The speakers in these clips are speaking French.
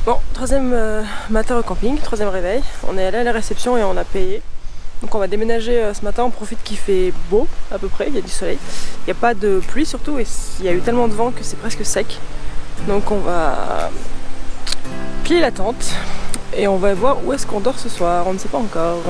Bon, troisième matin au camping, troisième réveil. On est allé à la réception et on a payé. Donc on va déménager ce matin, on profite qu'il fait beau à peu près, il y a du soleil. Il n'y a pas de pluie surtout et il y a eu tellement de vent que c'est presque sec. Donc on va plier la tente et on va voir où est-ce qu'on dort ce soir, on ne sait pas encore.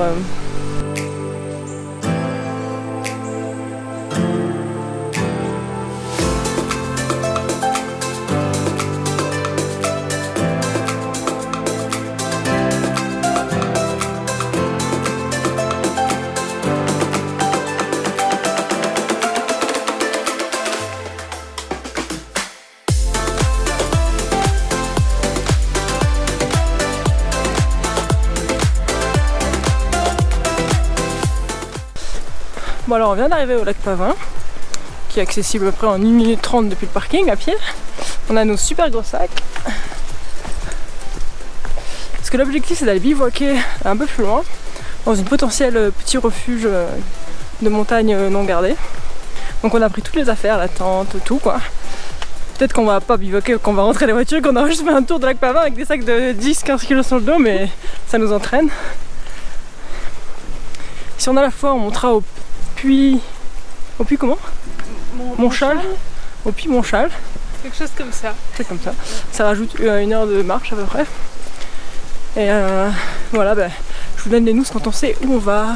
Bon alors on vient d'arriver au lac Pavin, qui est accessible à peu près en 1 minute 30 depuis le parking à pied. On a nos super gros sacs. Parce que l'objectif c'est d'aller bivouaquer un peu plus loin, dans une potentielle petit refuge de montagne non gardé. Donc on a pris toutes les affaires, la tente, tout quoi. Peut-être qu'on va pas bivouaquer, qu'on va rentrer à la voiture, qu'on aura juste fait un tour de lac Pavin avec des sacs de 10-15 kg sur le dos, mais ça nous entraîne. Si on a la foi, on montera au puits comment Montchal. Au puits Montchal. Quelque chose comme ça. C'est comme ça. Ça rajoute 1 heure de marche à peu près. Et voilà, je vous donne les news quand on sait où on va.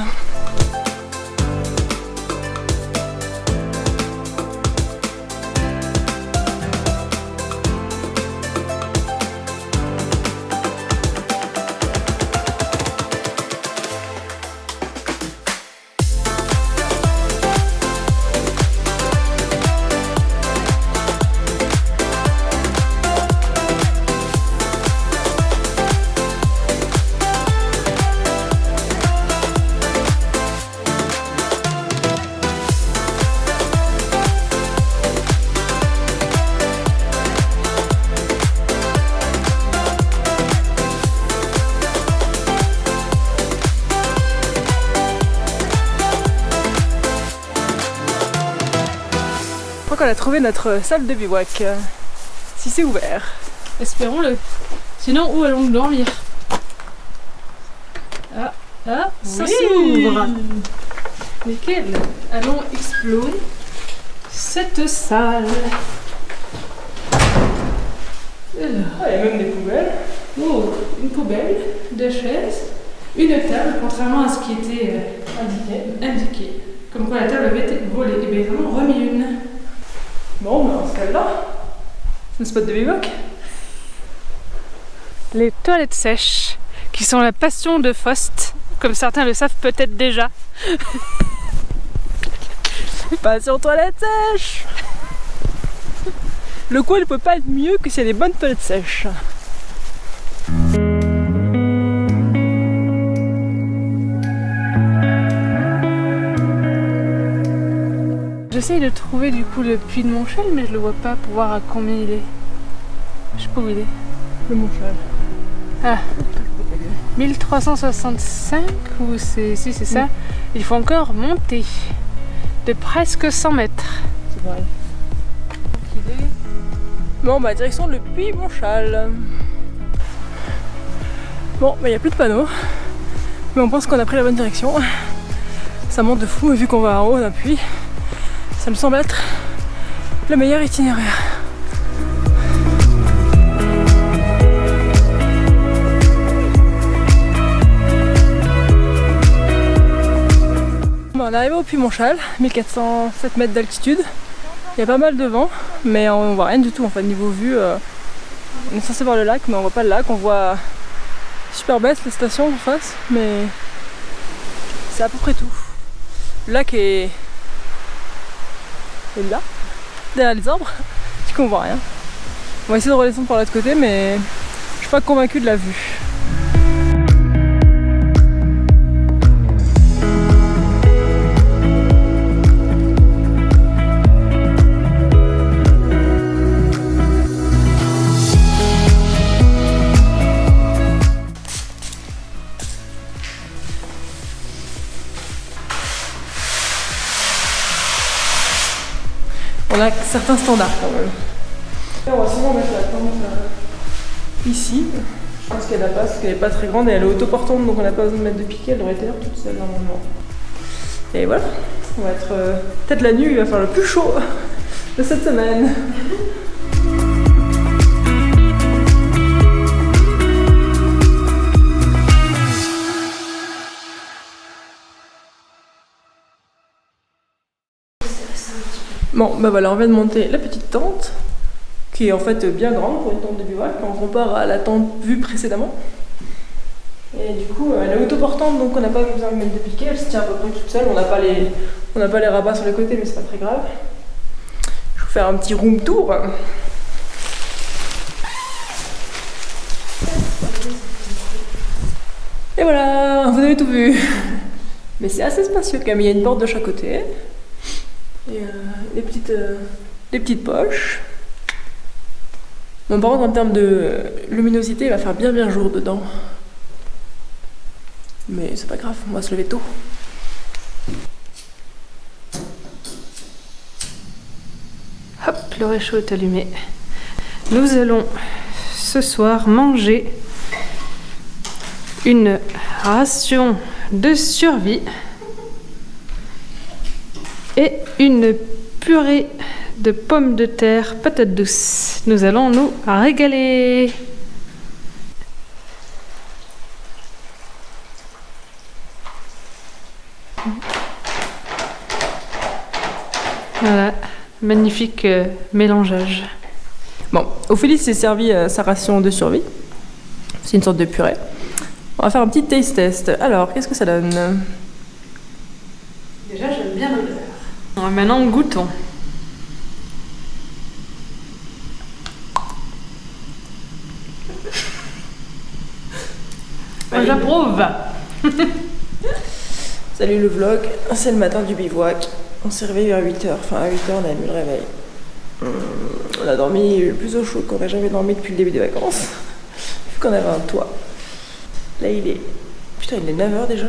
Je crois qu'on a trouvé notre salle de bivouac, si c'est ouvert. Espérons-le. Sinon, où allons-nous dormir? Ça s'ouvre. Lesquels? Allons explorer cette salle. Il y a même des poubelles. Oh, une poubelle, deux chaises, une table, contrairement à ce qui était indiqué. Comme quoi la table avait été volée. Et bien évidemment, remis une. Bon, on se calme là. C'est un spot de bivouac. Les toilettes sèches, qui sont la passion de Faust, comme certains le savent peut-être déjà. Passion toilettes sèches. Le coin ne peut pas être mieux que s'il y a des bonnes toilettes sèches. J'essaye de trouver du coup le puits de Montchal, mais je le vois pas pour voir à combien il est. Je sais pas où il est. Le Montchal. Ah, 1365 ou c'est... Si c'est ça. Il faut encore monter de presque 100 mètres. C'est vrai. Bon direction le puits Montchal. Bon il n'y a plus de panneaux, mais on pense qu'on a pris la bonne direction. Ça monte de fou et vu qu'on va en haut d'un puits, ça me semble être le meilleur itinéraire. On est arrivé au puits Montchal, 1407 mètres d'altitude. Il y a pas mal de vent, mais on voit rien du tout en fait. Niveau vue, on est censé voir le lac, mais on voit pas le lac. On voit super bête les stations en face, mais c'est à peu près tout. Le lac est là, derrière les arbres, du coup on voit rien. On va essayer de redescendre par l'autre côté, mais je suis pas convaincue de la vue. On a certains standards quand même. On va sûrement mettre la tente ici. Je pense qu'elle a pas, parce qu'elle n'est pas très grande et elle est autoportante, donc on n'a pas besoin de mettre de piquet, elle devrait être là toute seule normalement. Et voilà, on va être peut-être la nuit, il va faire le plus chaud de cette semaine. Bon, bah voilà, on vient de monter la petite tente, qui est en fait bien grande pour une tente de bivouac, quand on compare à la tente vue précédemment. Et du coup, elle est autoportante, donc on n'a pas besoin de mettre de piquet, elle se tient à peu près toute seule, on n'a pas les rabats sur les côtés, mais c'est pas très grave. Je vais vous faire un petit room tour. Et voilà, vous avez tout vu. Mais c'est assez spacieux quand même, il y a une porte de chaque côté. Et des petites poches. Bon, par contre, en termes de luminosité, il va faire bien jour dedans. Mais c'est pas grave, on va se lever tôt. Hop, le réchaud est allumé. Nous allons ce soir manger une ration de survie et une purée de pommes de terre, patates douces. Nous allons nous régaler. Voilà, magnifique mélangeage. Bon, Ophélie s'est servi sa ration de survie. C'est une sorte de purée. On va faire un petit taste test. Alors, qu'est-ce que ça donne? Déjà, j'aime bien l'odeur. Maintenant, goûtons. J'approuve. Salut le vlog, c'est le matin du bivouac. On s'est réveillé vers 8h, enfin à 8h on a mis le réveil. On a dormi plus au chaud qu'on n'aurait jamais dormi depuis le début des vacances. Vu qu'on avait un toit. Là il est... Putain il est 9h déjà.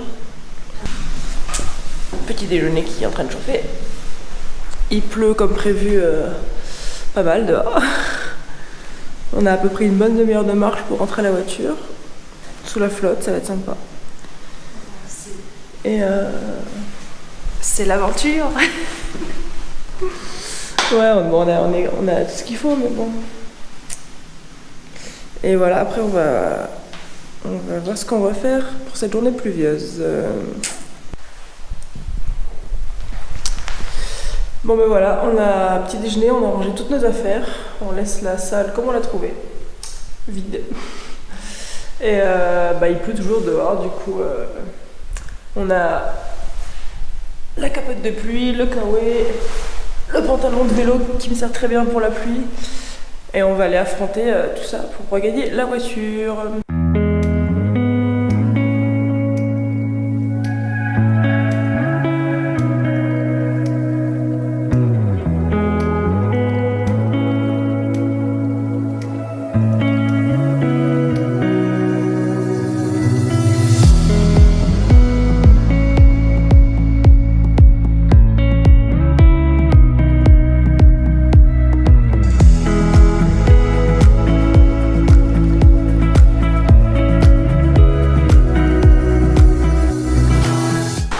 Petit déjeuner qui est en train de chauffer. Il pleut comme prévu pas mal dehors. On a à peu près une bonne demi-heure de marche pour rentrer à la voiture. Sous la flotte, ça va être sympa. Et c'est l'aventure. Ouais, bon, on a tout ce qu'il faut, mais bon. Et voilà, après on va voir ce qu'on va faire pour cette journée pluvieuse. Bon ben voilà, on a petit déjeuner, on a rangé toutes nos affaires. On laisse la salle comme on l'a trouvée, vide. Et il pleut toujours dehors, du coup on a la capote de pluie, le kawaii, le pantalon de vélo qui me sert très bien pour la pluie. Et on va aller affronter tout ça pour regagner la voiture.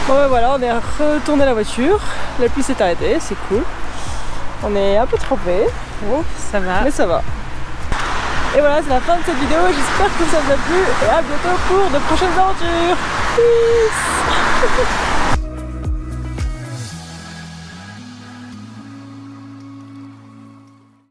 Bon ben voilà, on est retourné à la voiture, la pluie s'est arrêtée, c'est cool. On est un peu trempé, bon, Ça va. mais ça va. Et voilà, c'est la fin de cette vidéo, j'espère que ça vous a plu et à bientôt pour de prochaines aventures. Peace.